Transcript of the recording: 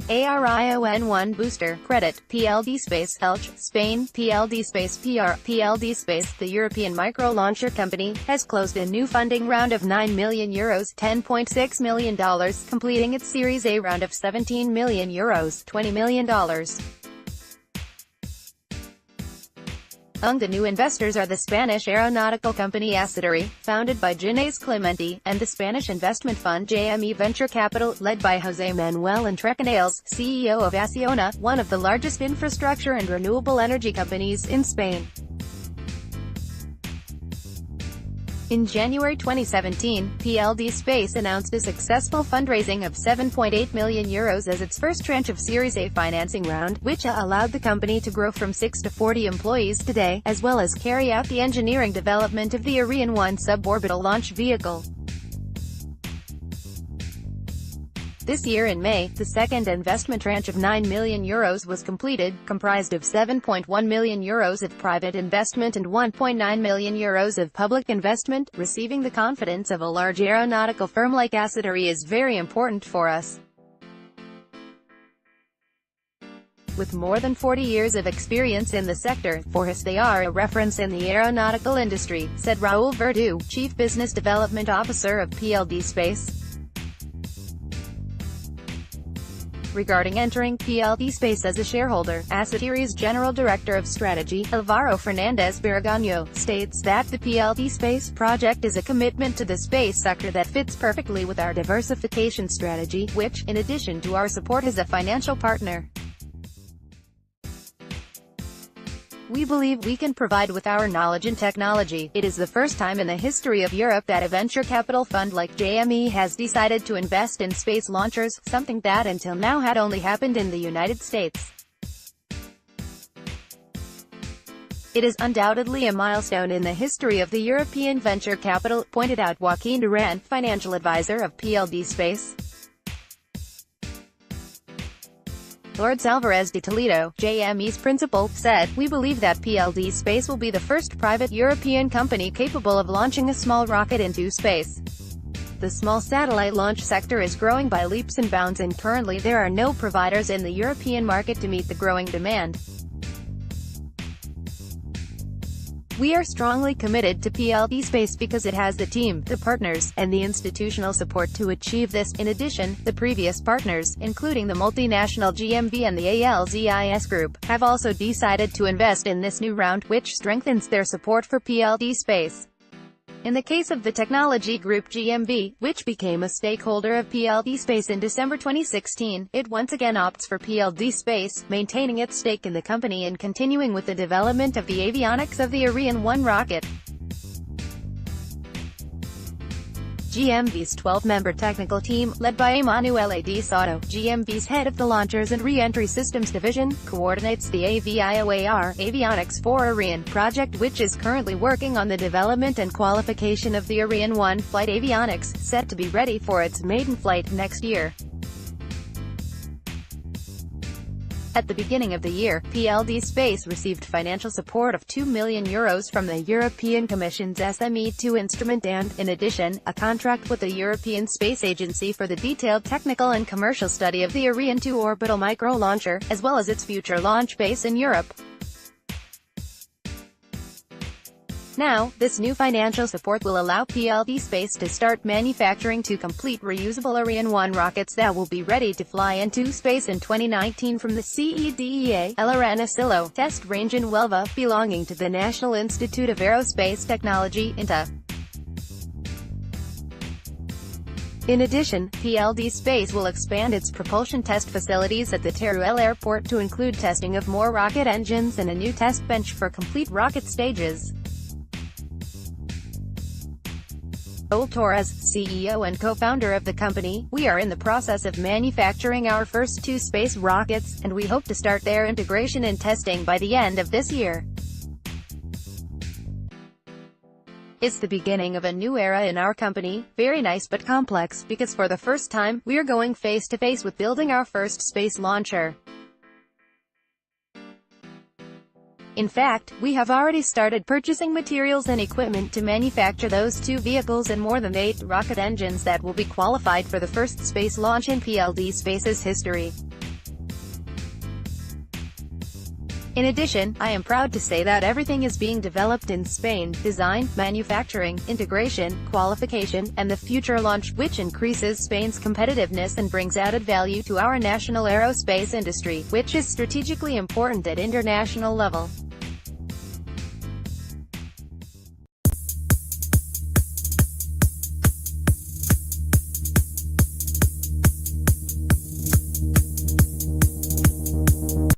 Arion-1 booster, credit, PLD Space, ELCHE, Spain, PLD Space PR, PLD Space, the European Microlauncher company, has closed a new funding round of €9 million, $10.6 million, completing its Series A round of €17 million, $20 million. Among the new investors are the Spanish aeronautical company Aciturri, founded by Ginés Clemente, and the Spanish investment fund JME Venture Capital, led by José Manuel Entrecanales, CEO of Acciona, one of the largest infrastructure and renewable energy companies in Spain. In January 2017, PLD Space announced a successful fundraising of €7.8 million as its first tranche of Series A financing round, which allowed the company to grow from 6 to 40 employees today, as well as carry out the engineering development of the Ariane-1 suborbital launch vehicle. This year in May, the second investment tranche of €9 million was completed, comprised of €7.1 million of private investment and €1.9 million of public investment. Receiving the confidence of a large aeronautical firm like Aciturri is very important for us. With more than 40 years of experience in the sector, for us they are a reference in the aeronautical industry, said Raúl Verdú, Chief Business Development Officer of PLD Space. Regarding entering PLD Space as a shareholder, Aciturri's General Director of Strategy, Álvaro Fernández Barragán, states that the PLD Space project is a commitment to the space sector that fits perfectly with our diversification strategy, which, in addition to our support as a financial partner, we believe we can provide with our knowledge and technology. It is the first time in the history of Europe that a venture capital fund like JME has decided to invest in space launchers, something that until now had only happened in the United States. It is undoubtedly a milestone in the history of the European venture capital, pointed out Joaquín Durán, financial advisor of PLD Space. Lourdes Alvarez de Toledo, JME's principal, said, "We believe that PLD Space will be the first private European company capable of launching a small rocket into space. The small satellite launch sector is growing by leaps and bounds, and currently there are no providers in the European market to meet the growing demand. We are strongly committed to PLD Space because it has the team, the partners, and the institutional support to achieve this." In addition, the previous partners, including the multinational GMV and the ALZIS Group, have also decided to invest in this new round, which strengthens their support for PLD Space. In the case of the technology group GMV, which became a stakeholder of PLD Space in December 2016, it once again opts for PLD Space, maintaining its stake in the company and continuing with the development of the avionics of the Ariane-1 rocket. GMV's 12-member technical team, led by Emanuele Di Soto, GMV's head of the Launchers and Re-entry Systems Division, coordinates the AVIOAR Avionics for Ariane project, which is currently working on the development and qualification of the Ariane-1 flight avionics, set to be ready for its maiden flight next year. At the beginning of the year, PLD Space received financial support of €2 million from the European Commission's SME2 instrument and, in addition, a contract with the European Space Agency for the detailed technical and commercial study of the Ariane 2 orbital microlauncher, as well as its future launch base in Europe. Now, this new financial support will allow PLD Space to start manufacturing two complete reusable Ariane-1 rockets that will be ready to fly into space in 2019 from the CEDEA El Aranacillo test range in Huelva, belonging to the National Institute of Aerospace Technology, INTA. In addition, PLD Space will expand its propulsion test facilities at the Teruel airport to include testing of more rocket engines and a new test bench for complete rocket stages. Raúl Torres, CEO and co-founder of the company, "We are in the process of manufacturing our first two space rockets, and we hope to start their integration and testing by the end of this year. It's the beginning of a new era in our company, very nice but complex, because for the first time, we're going face-to-face with building our first space launcher. In fact, we have already started purchasing materials and equipment to manufacture those two vehicles and more than 8 rocket engines that will be qualified for the first space launch in PLD Space's history." In addition, I am proud to say that everything is being developed in Spain: design, manufacturing, integration, qualification, and the future launch, which increases Spain's competitiveness and brings added value to our national aerospace industry, which is strategically important at international level.